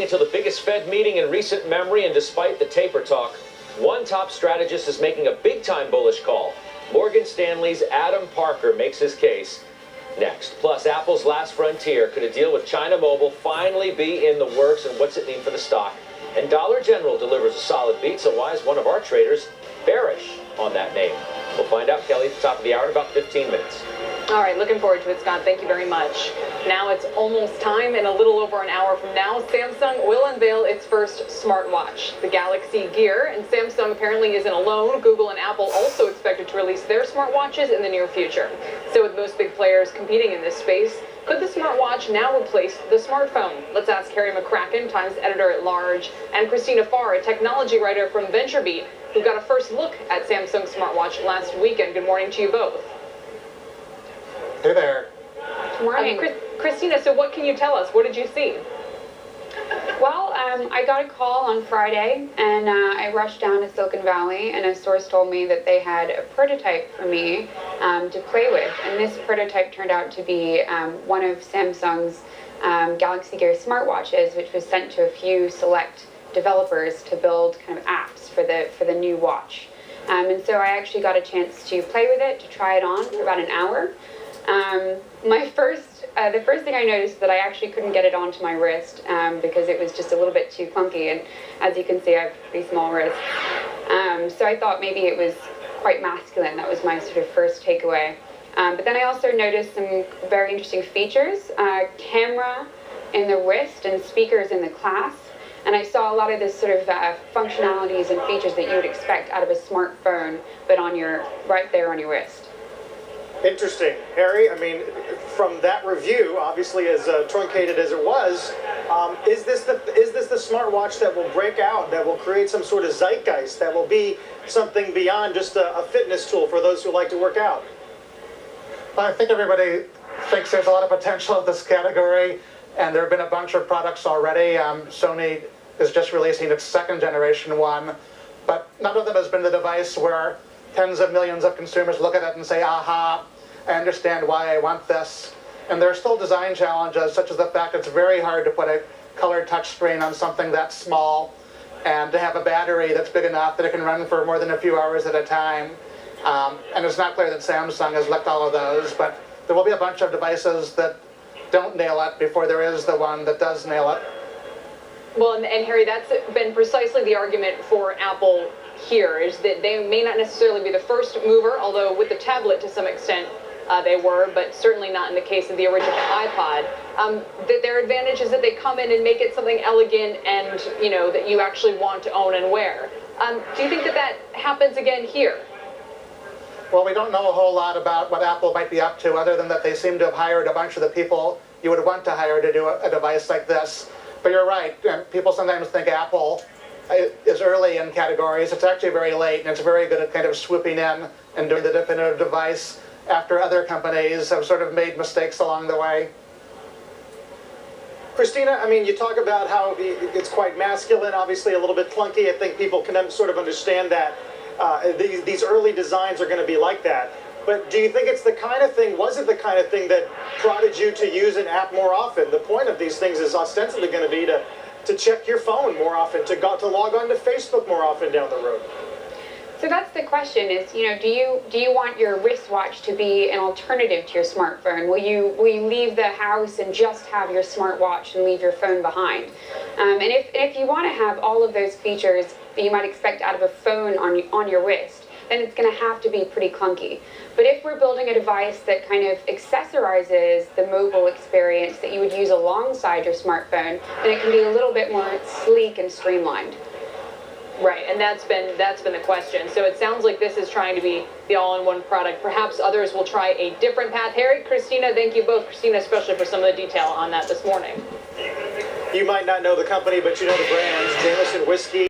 until the biggest Fed meeting in recent memory, and despite the taper talk, one top strategist is making a big-time bullish call. Morgan Stanley's Adam Parker makes his case next. Plus, Apple's last frontier. Could a deal with China Mobile finally be in the works, and what's it mean for the stock? And Dollar General delivers a solid beat, so why is one of our traders bearish on that name? We'll find out, Kelly, at the top of the hour in about 15 minutes. All right, looking forward to it, Scott. Thank you very much. Now it's almost time. In a little over an hour from now, Samsung will unveil its first smartwatch, the Galaxy Gear. And Samsung apparently isn't alone. Google and Apple also expected to release their smartwatches in the near future. So with most big players competing in this space, could the smartwatch now replace the smartphone? Let's ask Harry McCracken, Times editor-at-large, and Christina Farr, a technology writer from VentureBeat, who got a first look at Samsung's smartwatch last weekend. Good morning to you both. Hey there. Good morning. Christina, so what can you tell us? What did you see? Well, I got a call on Friday, and I rushed down to Silicon Valley, and a source told me that they had a prototype for me to play with. And this prototype turned out to be one of Samsung's Galaxy Gear smartwatches, which was sent to a few select developers to build kind of apps for the new watch. And so I actually got a chance to play with it, to try it on for about an hour. The first thing I noticed is that I actually couldn't get it onto my wrist because it was just a little bit too clunky, and as you can see, I have pretty small wrists. So I thought maybe it was quite masculine. That was my sort of first takeaway. But then I also noticed some very interesting features, camera in the wrist and speakers in the clasp. And I saw a lot of this sort of functionalities and features that you would expect out of a smartphone, but right there on your wrist. Interesting. Harry, I mean, from that review, obviously as truncated as it was, is this the smartwatch that will break out, that will create some sort of zeitgeist, that will be something beyond just a fitness tool for those who like to work out? I think everybody thinks there's a lot of potential in this category, and there have been a bunch of products already. Sony is just releasing its second generation one, but none of them has been the device where tens of millions of consumers look at it and say, aha, I understand why I want this. And there are still design challenges, such as the fact it's very hard to put a colored touchscreen on something that small, and to have a battery that's big enough that it can run for more than a few hours at a time. And it's not clear that Samsung has licked all of those, but there will be a bunch of devices that don't nail it before there is the one that does nail it. Well, and Harry, that's been precisely the argument for Apple here, is that they may not necessarily be the first mover, although with the tablet to some extent they were, but certainly not in the case of the original iPod. That their advantage is that they come in and make it something elegant and, you know, that you actually want to own and wear. Do you think that that happens again here? Well, we don't know a whole lot about what Apple might be up to, other than that they seem to have hired a bunch of the people you would want to hire to do a device like this. But you're right, people sometimes think Apple is early in categories. It's actually very late, and it's very good at kind of swooping in and doing the definitive device after other companies have sort of made mistakes along the way. Christina, I mean, you talk about how it's quite masculine, obviously a little bit clunky. I think people can sort of understand that these early designs are going to be like that. But do you think it's the kind of thing, was it the kind of thing that prodded you to use an app more often? The point of these things is ostensibly going to be to check your phone more often, to log on to Facebook more often down the road. So that's the question: is, you know, do you want your wristwatch to be an alternative to your smartphone? Will you leave the house and just have your smartwatch and leave your phone behind? And if you want to have all of those features that you might expect out of a phone on your wrist, then it's going to have to be pretty clunky. But if we're building a device that kind of accessorizes the mobile experience that you would use alongside your smartphone, then it can be a little bit more sleek and streamlined. Right, and that's been the question. So it sounds like this is trying to be the all-in-one product. Perhaps others will try a different path. Harry, Christina, thank you both. Christina, especially for some of the detail on that this morning. You might not know the company, but you know the brands. Jameson Whiskey.